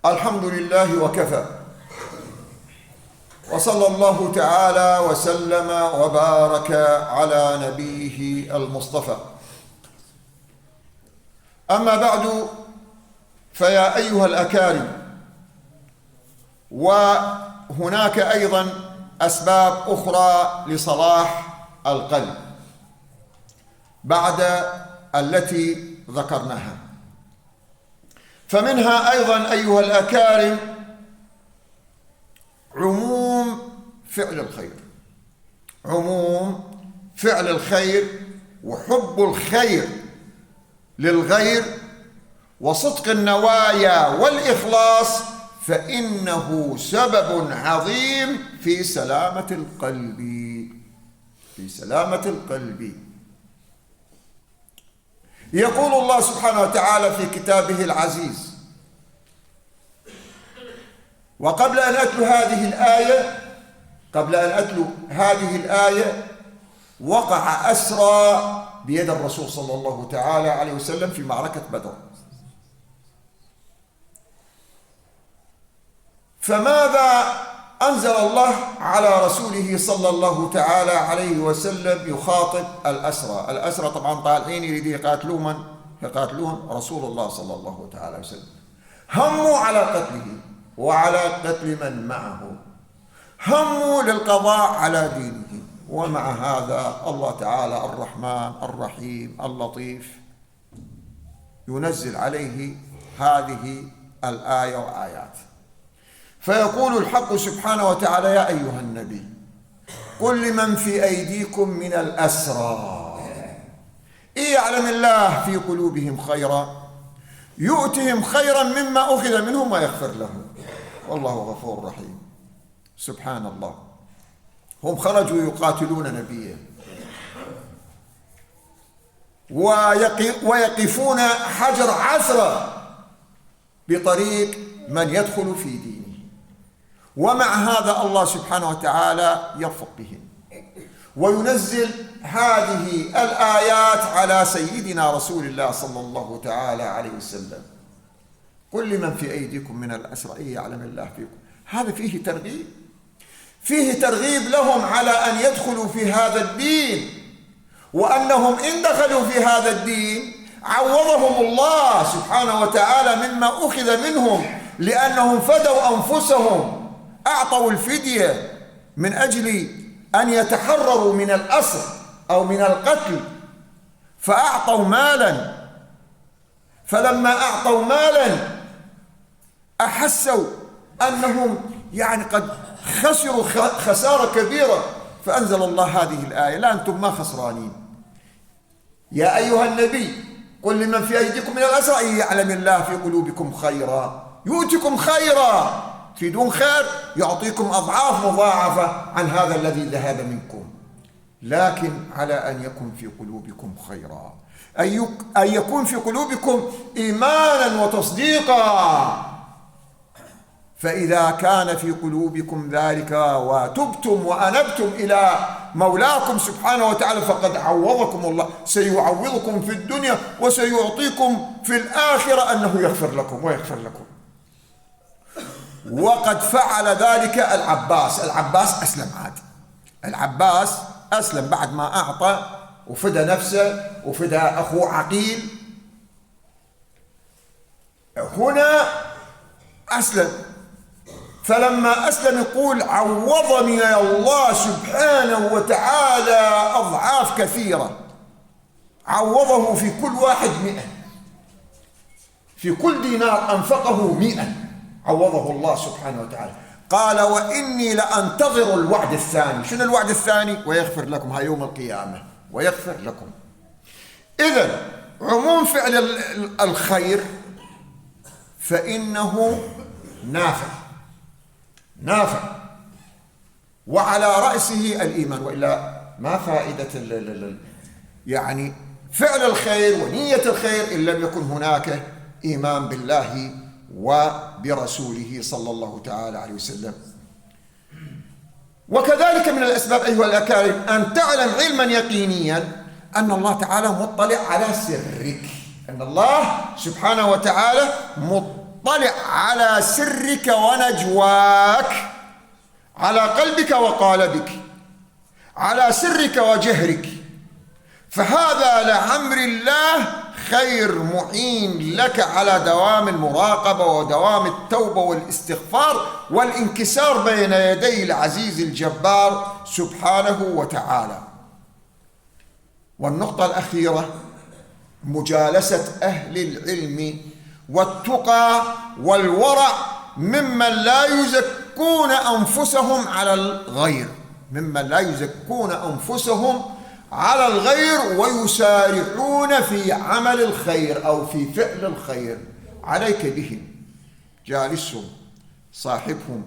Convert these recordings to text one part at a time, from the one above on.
الحمد لله وكفى، وصلى الله تعالى وسلم وبارك على نبيه المصطفى. أما بعد، فيا أيها الأكارم، وهناك أيضا أسباب أخرى لصلاح القلب بعد التي ذكرناها، فمنها أيضا أيها الأكارم عموم فعل الخير، عموم فعل الخير وحب الخير للغير وصدق النوايا والإخلاص، فإنه سبب عظيم في سلامة القلب، في سلامة القلب. يقول الله سبحانه وتعالى في كتابه العزيز، وقبل أن أتلو هذه الآية وقع أسرى بيد الرسول صلى الله تعالى عليه وسلم في معركة بدر. فماذا أنزل الله على رسوله صلى الله تعالى عليه وسلم يخاطب الأسرى؟ الأسرى طبعا طالعين يريد يقاتلون رسول الله صلى الله تعالى عليه وسلم، هموا على قتله وعلى قتل من معه، هموا للقضاء على دينه. ومع هذا الله تعالى الرحمن الرحيم اللطيف ينزل عليه هذه الآية وآيات، فيقول الحق سبحانه وتعالى: يا أيها النبي قل لمن في أيديكم من الأسرى إن يعلم الله في قلوبهم خيرا يؤتهم خيرا مما أخذ منهم ويغفر لهم والله غفور رحيم. سبحان الله، هم خرجوا يقاتلون نبيه ويقفون حجر عثرة بطريق من يدخل في دينه، ومع هذا الله سبحانه وتعالى يرفق بهم وينزل هذه الآيات على سيدنا رسول الله صلى الله تعالى عليه وسلم: قل لمن في أيديكم من الأسرى إن يعلم الله فيكم. هذا فيه ترغيب لهم على أن يدخلوا في هذا الدين، وأنهم إن دخلوا في هذا الدين عوضهم الله سبحانه وتعالى مما أخذ منهم، لأنهم فدوا أنفسهم، أعطوا الفدية من أجل أن يتحرروا من الأسر أو من القتل، فأعطوا مالا، فلما أعطوا مالا أحسوا أنهم قد خسروا خسارة كبيرة، فأنزل الله هذه الآية: لا، أنتم ما خسرانين. يا أيها النبي قل لمن في أيديكم من الأسرى إن يعلم الله في قلوبكم خيرا يؤتكم خيرا، تريدون خير يعطيكم أضعاف مضاعفة عن هذا الذي ذهب منكم، لكن على أن يكون في قلوبكم خيرا، أن يكون في قلوبكم إيمانا وتصديقا. فإذا كان في قلوبكم ذلك وتبتم وأنبتم إلى مولاكم سبحانه وتعالى فقد عوضكم الله، سيعوضكم في الدنيا وسيعطيكم في الآخرة أنه يغفر لكم ويغفر لكم. وقد فعل ذلك العباس أسلم عاد. العباس أسلم بعد ما أعطى وفدى نفسه وفدى أخوه عقيل، هنا أسلم. فلما أسلم يقول: عوضني الله سبحانه وتعالى أضعاف كثيرة، عوضه في كل واحد 100، في كل دينار أنفقه 100 عوضه الله سبحانه وتعالى. قال: وإني لأنتظر الوعد الثاني. شنو الوعد الثاني؟ ويغفر لكم، ها يوم القيامة ويغفر لكم. إذن عموم فعل الخير فإنه نافع، وعلى رأسه الإيمان، وإلا ما فائدة فعل الخير ونية الخير إن لم يكن هناك إيمان بالله وبرسوله صلى الله تعالى عليه وسلم. وكذلك من الأسباب أيها الأكارم أن تعلم علما يقينيا أن الله تعالى مطلع على سرك، أن الله سبحانه وتعالى مطلع على سرك ونجواك، على قلبك وقالبك، على سرك وجهرك. فهذا لعمر الله خير معين لك على دوام المراقبة ودوام التوبة والاستغفار والانكسار بين يدي العزيز الجبار سبحانه وتعالى. والنقطة الأخيرة مجالسة أهل العلم والتقى والورع ممن لا يزكون أنفسهم على الغير، ممن لا يزكون أنفسهم على الغير ويسارعون في عمل الخير أو في فعل الخير. عليك بهم، جالسهم، صاحبهم،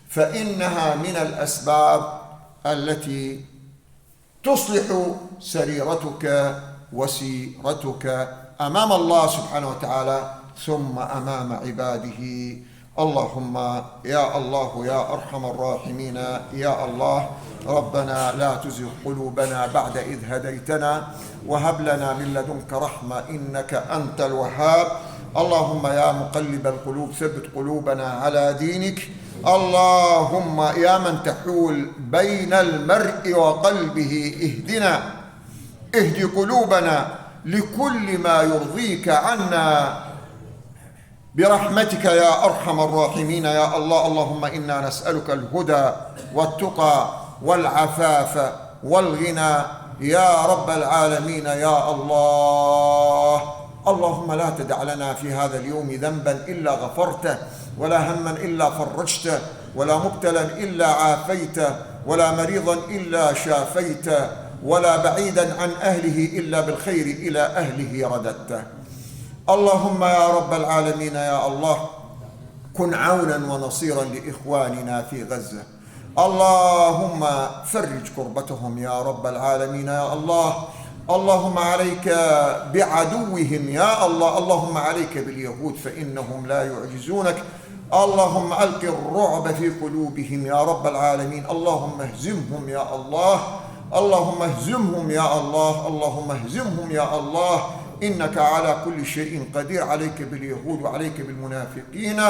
فإنها من الأسباب التي تصلح سريرتك وسيرتك أمام الله سبحانه وتعالى ثم أمام عباده. اللهم يا الله يا أرحم الراحمين يا الله، ربنا لا تزغ قلوبنا بعد إذ هديتنا وهب لنا من لدنك رحمة إنك أنت الوهاب. اللهم يا مقلب القلوب ثبت قلوبنا على دينك. اللهم يا من تحول بين المرء وقلبه اهد قلوبنا لكل ما يرضيك عنا برحمتك يا أرحم الراحمين يا الله. اللهم إنا نسألك الهدى والتقى والعفاف والغنى يا رب العالمين يا الله. اللهم لا تدع لنا في هذا اليوم ذنبا إلا غفرته، ولا هما إلا فرجته، ولا مبتلا إلا عافيته، ولا مريضا إلا شافيته، ولا بعيدا عن أهله إلا بالخير إلى أهله رددته. اللهم يا رب العالمين يا الله كن عونا ونصيرا لإخواننا في غزة. اللهم فرج كربتهم يا رب العالمين يا الله. اللهم عليك بعدوهم يا الله. اللهم عليك باليهود فإنهم لا يعجزونك. اللهم ألق الرعب في قلوبهم يا رب العالمين. اللهم اهزمهم يا الله. اللهم اهزمهم يا الله. اللهم اهزمهم يا الله إنك على كل شيء قدير. عليك باليهود وعليك بالمنافقين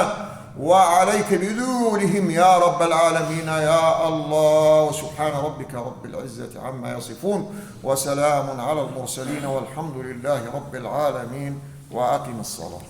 وعليك بذولهم يا رب العالمين يا الله. وسبحان ربك رب العزة عما يصفون وسلام على المرسلين والحمد لله رب العالمين. وأقم الصلاة.